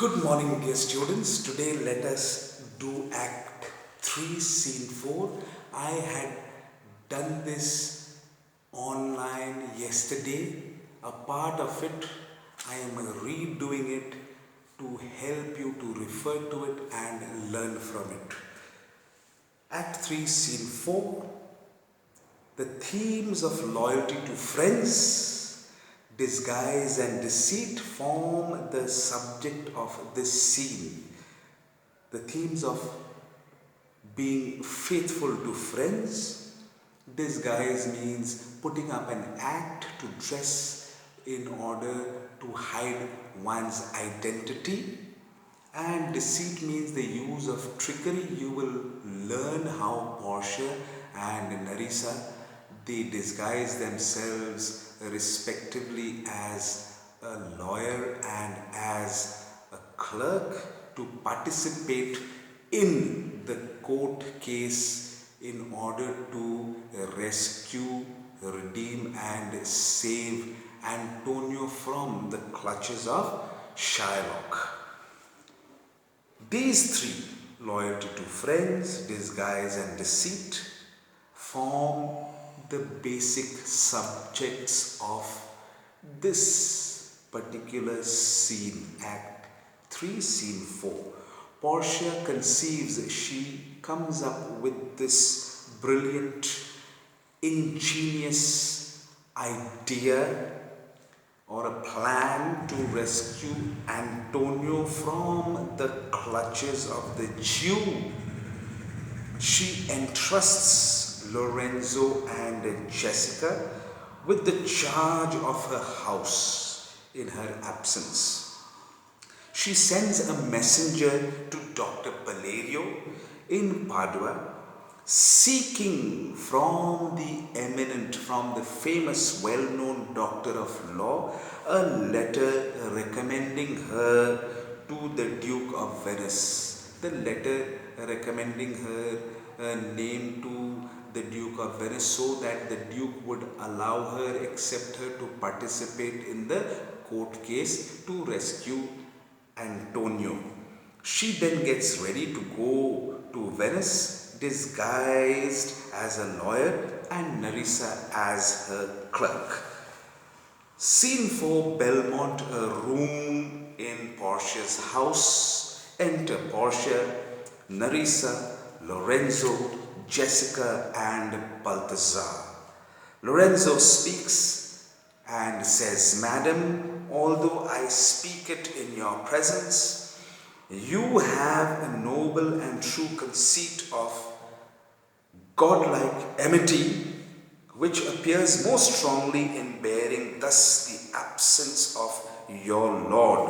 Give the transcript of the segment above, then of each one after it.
Good morning, dear students. Today, let us do Act 3, Scene 4. I had done this online yesterday. A part of it, I am redoing it to help you to refer to it and learn from it. Act 3, Scene 4. The themes of loyalty to friends, disguise and deceit form the subject of this scene. The themes of being faithful to friends, disguise means putting up an act to dress in order to hide one's identity, and deceit means the use of trickery. You will learn how Portia and Nerissa, they disguise themselves respectively as a lawyer and as a clerk to participate in the court case in order to rescue, redeem and save Antonio from the clutches of Shylock. These three, loyalty to friends, disguise and deceit, form the basic subjects of this particular scene, Act 3, Scene 4. Portia conceives, she comes up with this brilliant, ingenious idea or a plan to rescue Antonio from the clutches of the Jew. She entrusts Lorenzo and Jessica with the charge of her house in her absence. She sends a messenger to Dr. Valerio in Padua, seeking from the famous, well-known doctor of law, a letter recommending her to the Duke of Venice. The letter recommending her name to the Duke of Venice so that the Duke would allow her, accept her to participate in the court case to rescue Antonio. She then gets ready to go to Venice, disguised as a lawyer and Nerissa as her clerk. Scene 4, Belmont, a room in Portia's house. Enter Portia, Nerissa, Lorenzo, Jessica and Balthazar. Lorenzo speaks and says, "Madam, although I speak it in your presence, you have a noble and true conceit of godlike amity, which appears most strongly in bearing thus the absence of your lord."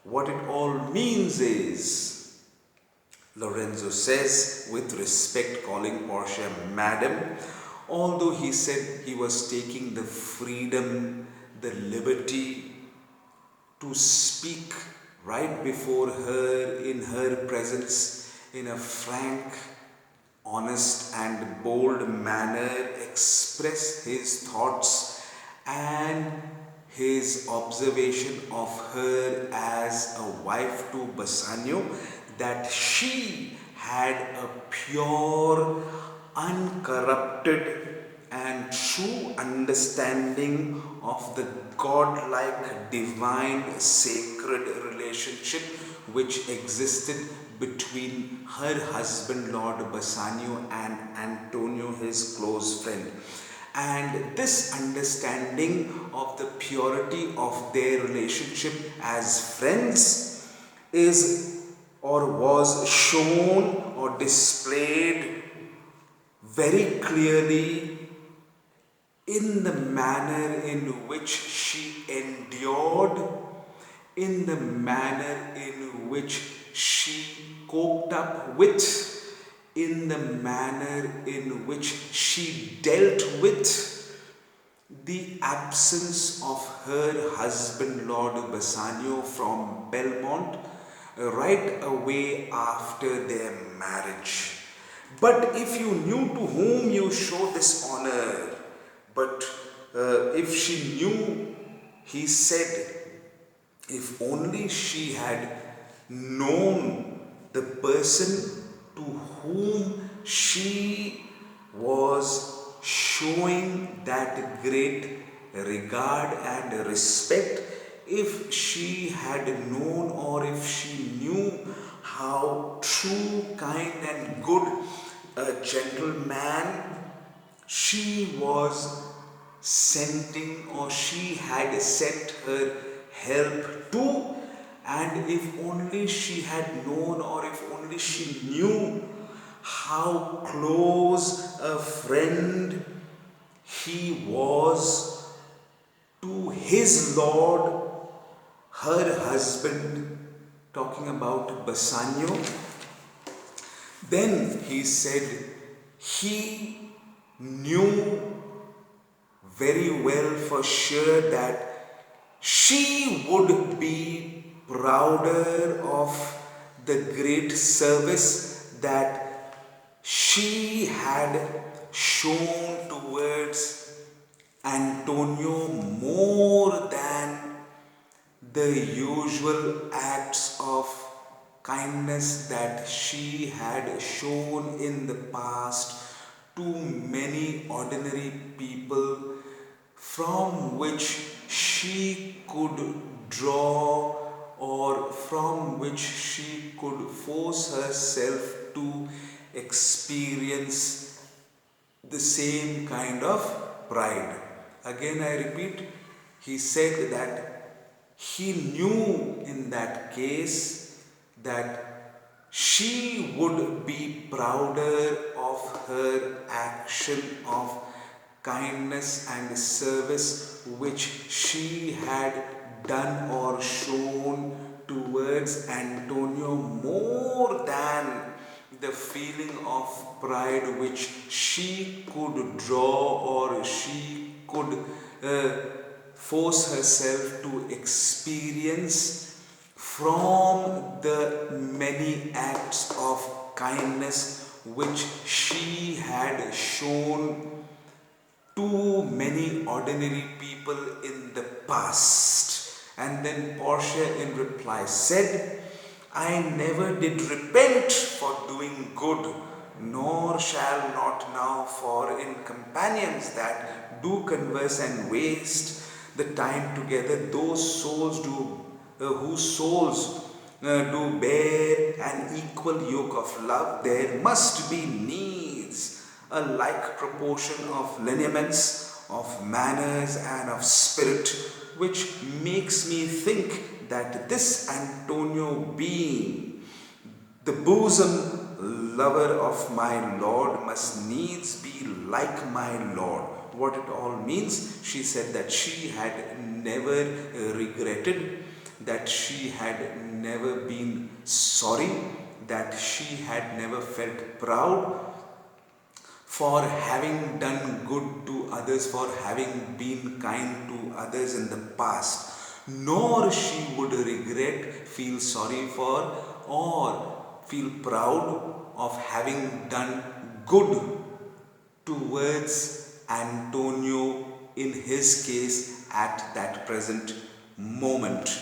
What it all means is, Lorenzo says, with respect, calling Portia Madam, although he said he was taking the freedom, the liberty to speak right before her, in her presence, in a frank, honest and bold manner, express his thoughts and his observation of her as a wife to Bassanio, that she had a pure, uncorrupted and true understanding of the godlike, divine, sacred relationship which existed between her husband Lord Bassanio and Antonio, his close friend. And this understanding of the purity of their relationship as friends is or was shown or displayed very clearly in the manner in which she endured, in the manner in which she coped up with, in the manner in which she dealt with the absence of her husband Lord Bassanio from Belmont right away after their marriage. But if you knew to whom you show this honor, but if she knew, he said, If only she had known the person to whom she was showing that great regard and respect, if she had known or if she knew how true, kind, and good a gentleman she was sending or she had sent her help to, and if only she had known or if only she knew how close a friend he was to his Lord, her husband, talking about Bassanio, then he said he knew very well for sure that she would be prouder of the great service that she had shown towards Antonio more than the usual acts of kindness that she had shown in the past to many ordinary people, from which she could draw or from which she could force herself to experience the same kind of pride. Again, I repeat, he said that he knew in that case that she would be prouder of her action of kindness and service which she had done or shown towards Antonio more than the feeling of pride which she could draw or she could force herself to experience from the many acts of kindness which she had shown to many ordinary people in the past. And then Portia in reply said, I never did repent for doing good, nor shall not now, for in companions that do converse and waste the time together, those souls do whose souls do bear an equal yoke of love, there must be needs a like proportion of lineaments, of manners, and of spirit, which makes me think that this Antonio, being the bosom lover of my Lord, must needs be like my Lord. What it all means, she said that she had never regretted, that she had never been sorry, that she had never felt proud for having done good to others, for having been kind to others in the past, nor she would regret, feel sorry for, or feel proud of having done good towards Antonio in his case at that present moment.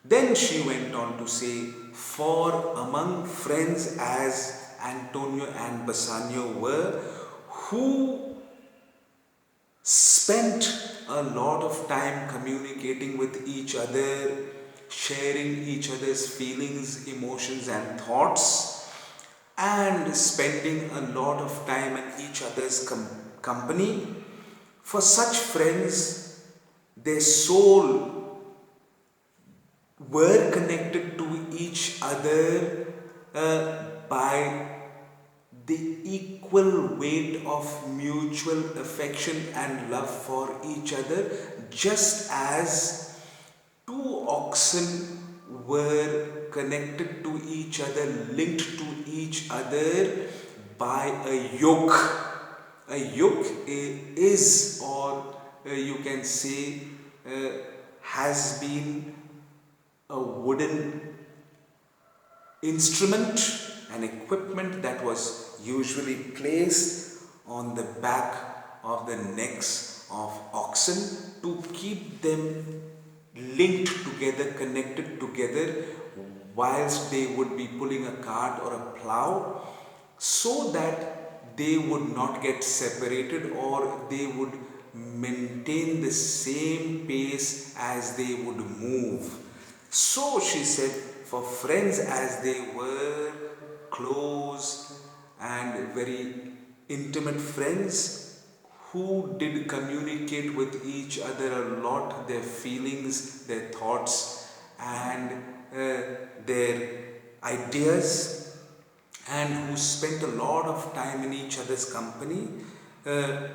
Then she went on to say, for among friends as Antonio and Bassanio were, who spent a lot of time communicating with each other, sharing each other's feelings, emotions, and thoughts, and spending a lot of time in each other's company. For such friends, their soul were connected to each other by the equal weight of mutual affection and love for each other, just as two oxen were connected to each other, linked to each other by a yoke. A yoke is, or you can say, has been a wooden instrument, an equipment that was usually placed on the back of the necks of oxen to keep them linked together, connected together, whilst they would be pulling a cart or a plow, so that they would not get separated, or they would maintain the same pace as they would move. So she said, for friends as they were, close and very intimate friends who did communicate with each other a lot, their feelings, their thoughts, and their ideas, and who spent a lot of time in each other's company, uh,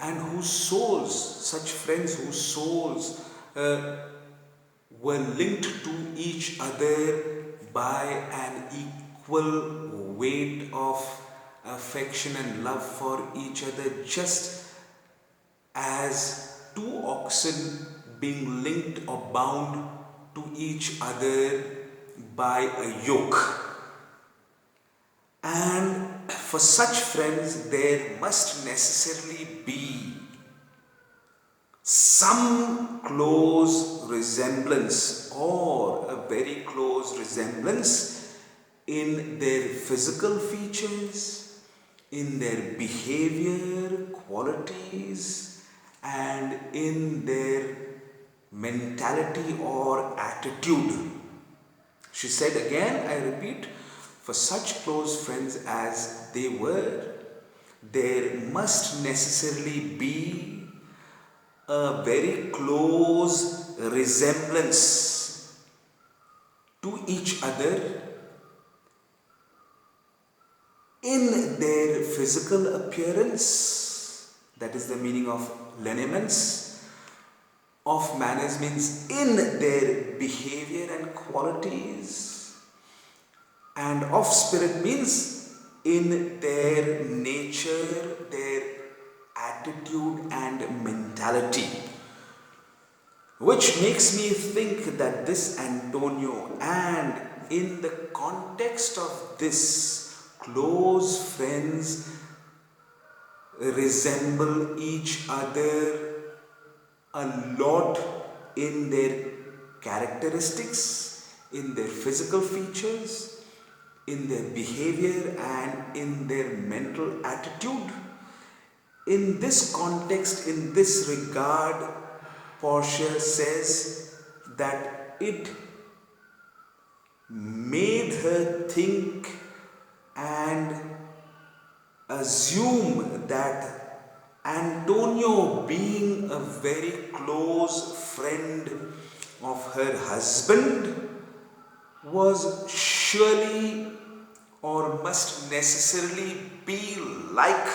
and whose souls, such friends whose souls were linked to each other by an equal weight of affection and love for each other, just as two oxen being linked or bound to each other by a yoke. And for such friends, there must necessarily be some close resemblance, or a very close resemblance, in their physical features, in their behavior qualities, and in their mentality or attitude. She said again, I repeat, for such close friends as they were, there must necessarily be a very close resemblance to each other in their physical appearance, that is the meaning of lineaments. Of manners means in their behavior and qualities, and of spirit means in their nature, their attitude and mentality. Which makes me think that this Antonio, and in the context of this, close friends resemble each other a lot in their characteristics, in their physical features, in their behavior, and in their mental attitude. In this context, in this regard, Portia says that it made her think and assume that Antonio, being a very close friend of her husband, was surely or must necessarily be like,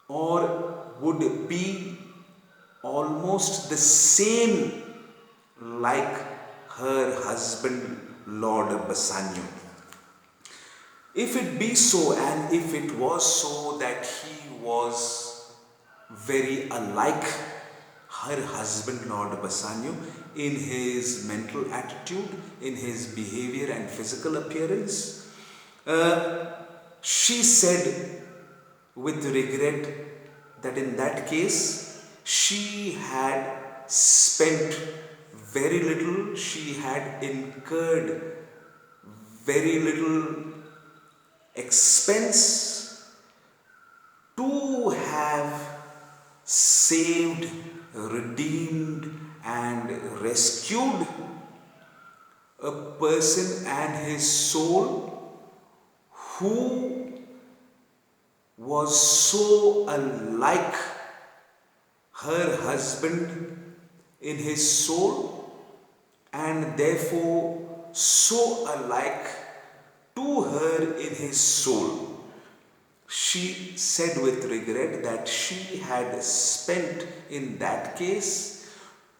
or would be almost the same like her husband, Lord Bassanio. If it be so, and if it was so that he was very unlike her husband, Lord Bassanio, in his mental attitude, in his behavior and physical appearance, she said with regret that in that case she had spent very little, she had incurred very little expense to have saved, redeemed, and rescued a person and his soul who was so unlike her husband in his soul, and therefore so alike to her in his soul. She said with regret that she had spent in that case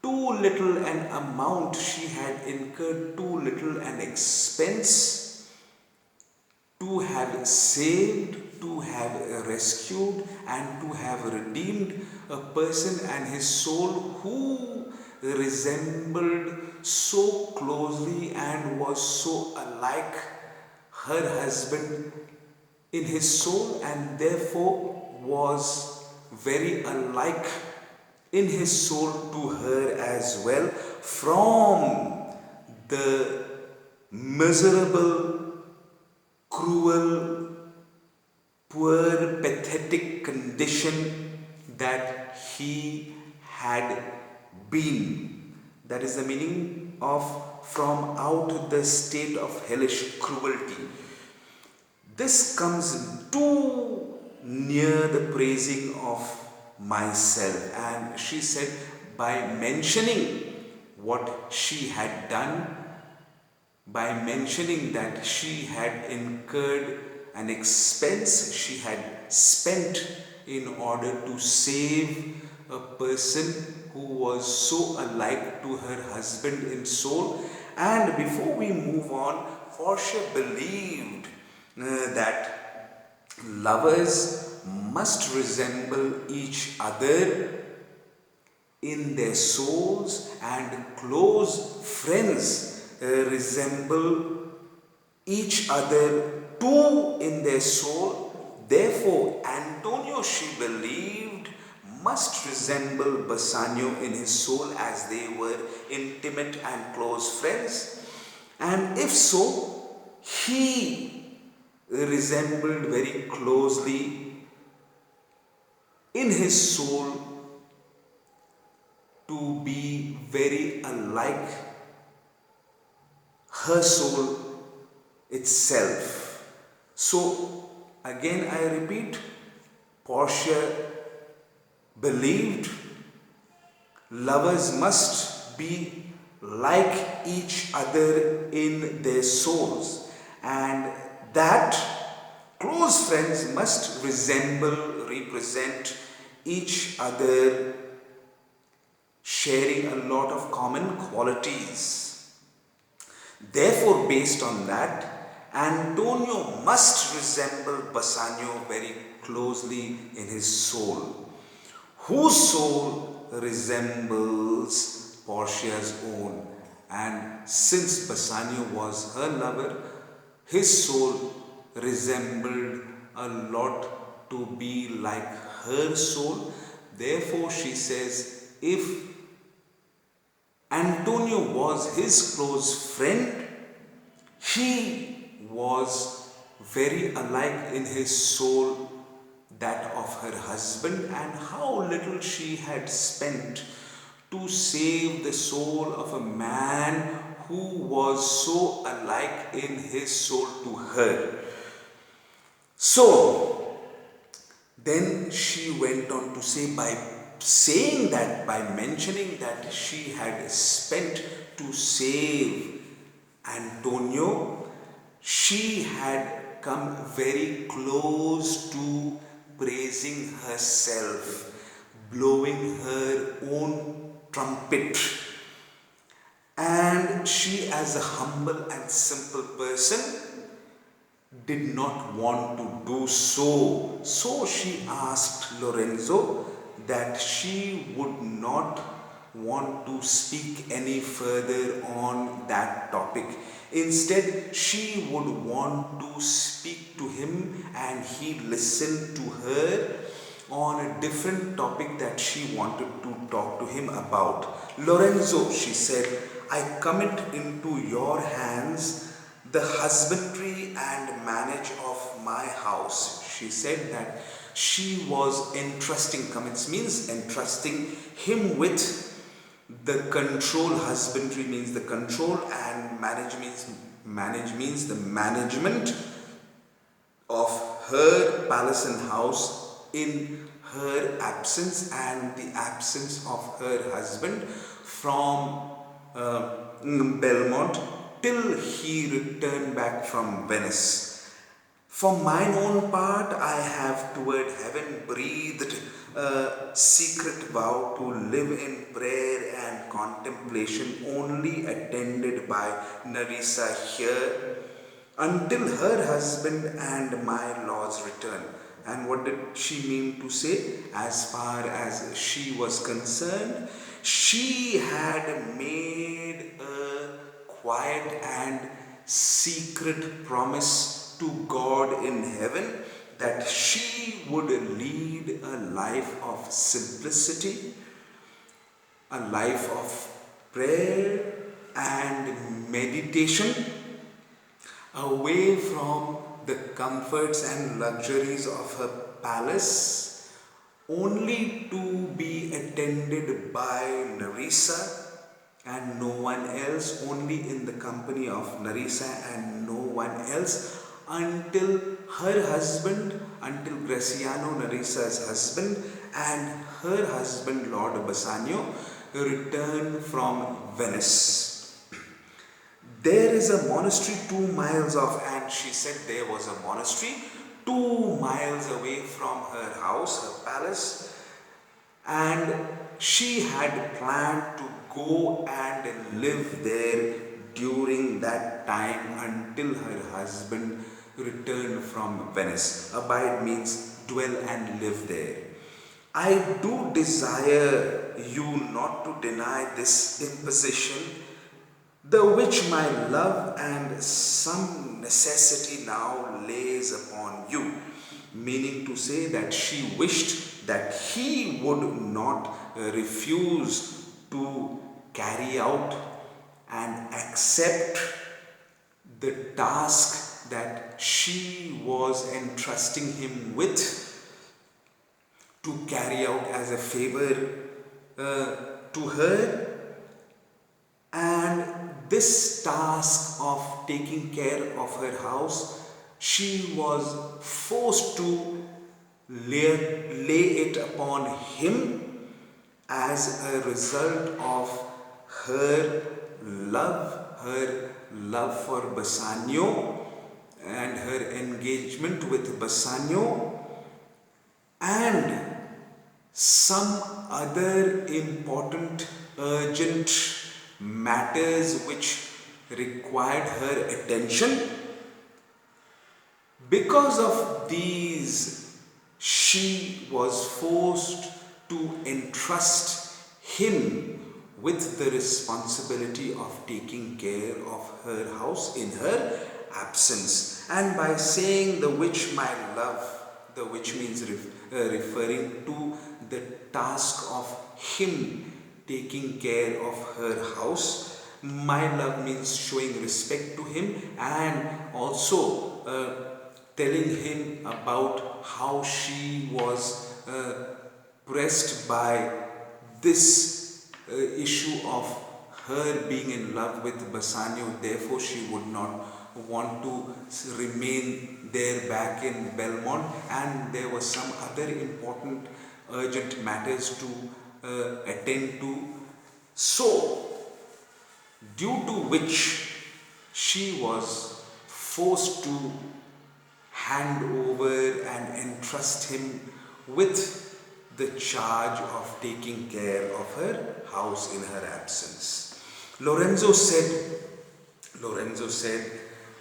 too little an amount, she had incurred too little an expense to have saved, to have rescued, and to have redeemed a person and his soul who resembled so closely and was so alike her husband in his soul, and therefore was very unlike in his soul to her as well from the miserable, cruel, poor, pathetic condition that he had been. That is the meaning of from out the state of hellish cruelty. This comes too near the praising of myself. And she said, by mentioning what she had done, by mentioning that she had incurred an expense she had spent in order to save a person who was so alike to her husband in soul. And before we move on, Portia believed that lovers must resemble each other in their souls, and close friends resemble each other too in their soul. Therefore, Antonio, she believed, must resemble Bassanio in his soul, as they were intimate and close friends. And if so, he resembled very closely in his soul to be very unlike her soul itself. So, again I repeat, Portia believed lovers must be like each other in their souls, and that close friends must represent each other, sharing a lot of common qualities. Therefore, based on that, Antonio must resemble Bassanio very closely in his soul, whose soul resembles Portia's own. And since Bassanio was her lover, his soul resembled a lot to be like her soul. Therefore, she says, if Antonio was his close friend, he was very alike in his soul that of her husband, and how little she had spent to save the soul of a man who was so alike in his soul to her. So, then she went on to say, by saying that, by mentioning that she had spent to save Antonio, she had come very close to praising herself, blowing her own trumpet. And she, as a humble and simple person, did not want to do so. So she asked Lorenzo that she would not want to speak any further on that topic. Instead, she would want to speak to him and he listened to her on a different topic that she wanted to talk to him about. Lorenzo, she said, I commit into your hands the husbandry and manage of my house. She said that she was entrusting, commits means entrusting him with the control. Husbandry means the control, and manage means the management of her palace and house in her absence and the absence of her husband from Belmont till he returned back from Venice. For mine own part, I have toward heaven breathed a secret vow to live in prayer and contemplation, only attended by Nerissa here, until her husband and my lord's return. And what did she mean to say? As far as she was concerned, she had made a quiet and secret promise to God in heaven that she would lead a life of simplicity, a life of prayer and meditation, away from the comforts and luxuries of her palace, only to be attended by Narisa and no one else, only in the company of Narisa and no one else, until her husband, until Graciano, Narisa's husband, and her husband Lord Bassanio return from Venice. There is a monastery 2 miles off, and she said there was a monastery 2 miles away from her house, her palace, and she had planned to go and live there during that time until her husband returned from Venice. Abide means dwell and live there. I do desire you not to deny this imposition, the which my love and some necessity now lays upon you. Meaning to say that she wished that he would not refuse to carry out and accept the task that she was entrusting him with to carry out as a favor to her. And this task of taking care of her house, she was forced to lay it upon him as a result of her love for Bassanio and her engagement with Bassanio, and some other important urgent matters which required her attention. Because of these, she was forced to entrust him with the responsibility of taking care of her house in her absence. And by saying the which my love, the which means referring to the task of him taking care of her house, my love means showing respect to him, and also telling him about how she was pressed by this issue of her being in love with Bassanio. Therefore she would not want to remain there back in Belmont, and there were some other important urgent matters to attend to. So, due to which she was forced to hand over and entrust him with the charge of taking care of her house in her absence. Lorenzo said,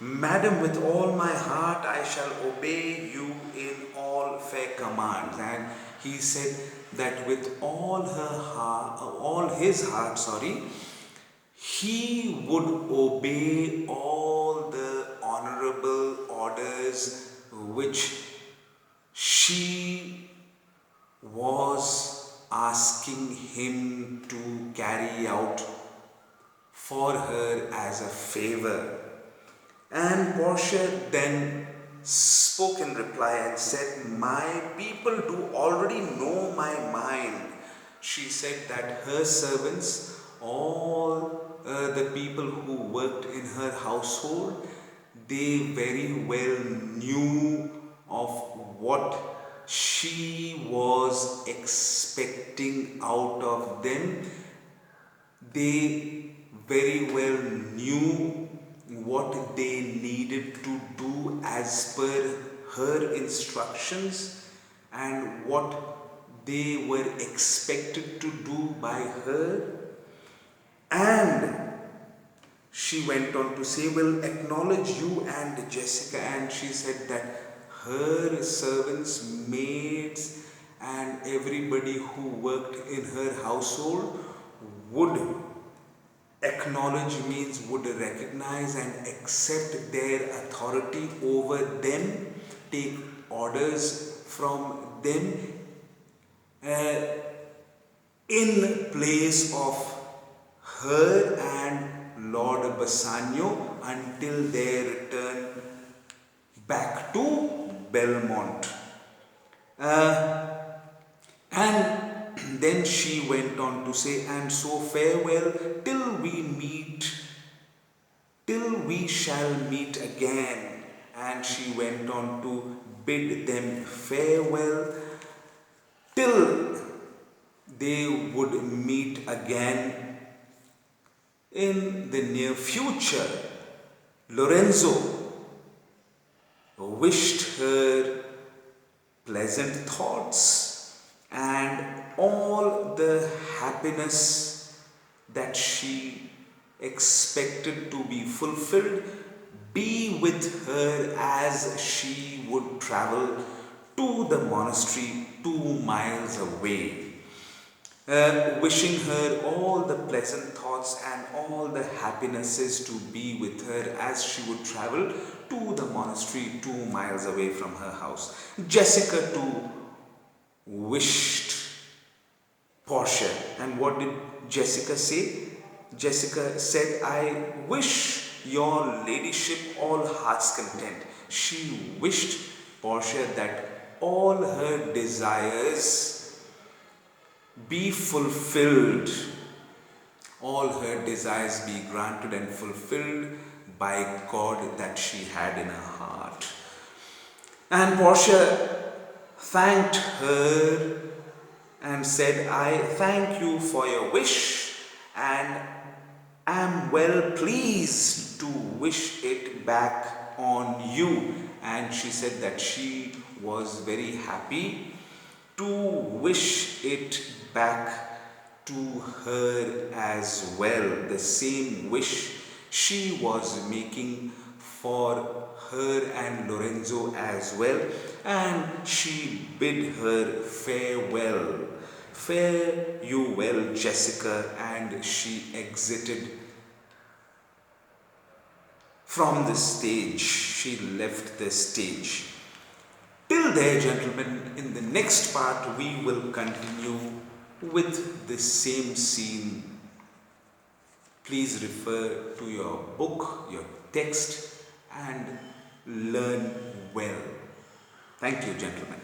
Madam, with all my heart I shall obey you in all fair commands. And he said that with all his heart, he would obey all the honorable orders which she was asking him to carry out for her as a favor. And Portia then spoke in reply and said, my people do already know my mind. She said that her servants, all the people who worked in her household, they very well knew of what she was expecting out of them. They very well knew what they needed to do as per her instructions and what they were expected to do by her. And she went on to say, will acknowledge you and Jessica. And she said that her servants, maids, and everybody who worked in her household would acknowledge, means would recognize and accept their authority over them, take orders from them, in place of her and Lord Bassanio until their return back to Belmont. Uh, and then she went on to say, and so farewell till we meet, till we shall meet again. And she went on to bid them farewell till they would meet again in the near future. Lorenzo wished her pleasant thoughts and all the happiness that she expected to be fulfilled be with her as she would travel to the monastery 2 miles away. Wishing her all the pleasant thoughts and all the happinesses to be with her as she would travel to the monastery 2 miles away from her house. Jessica too wished Portia. And what did Jessica say? Jessica said, I wish your ladyship all heart's content. She wished Portia that all her desires be fulfilled, all her desires be granted and fulfilled by God that she had in her heart. And Portia thanked her and said, I thank you for your wish and am well pleased to wish it back on you. And she said that she was very happy to wish it back to her as well. The same wish she was making for her and Lorenzo as well. And she bid her farewell. Fare you well, Jessica. And she exited from the stage. She left the stage. Till there, gentlemen, in the next part we will continue with the same scene. Please refer to your book, your text, and learn well. Thank you, gentlemen.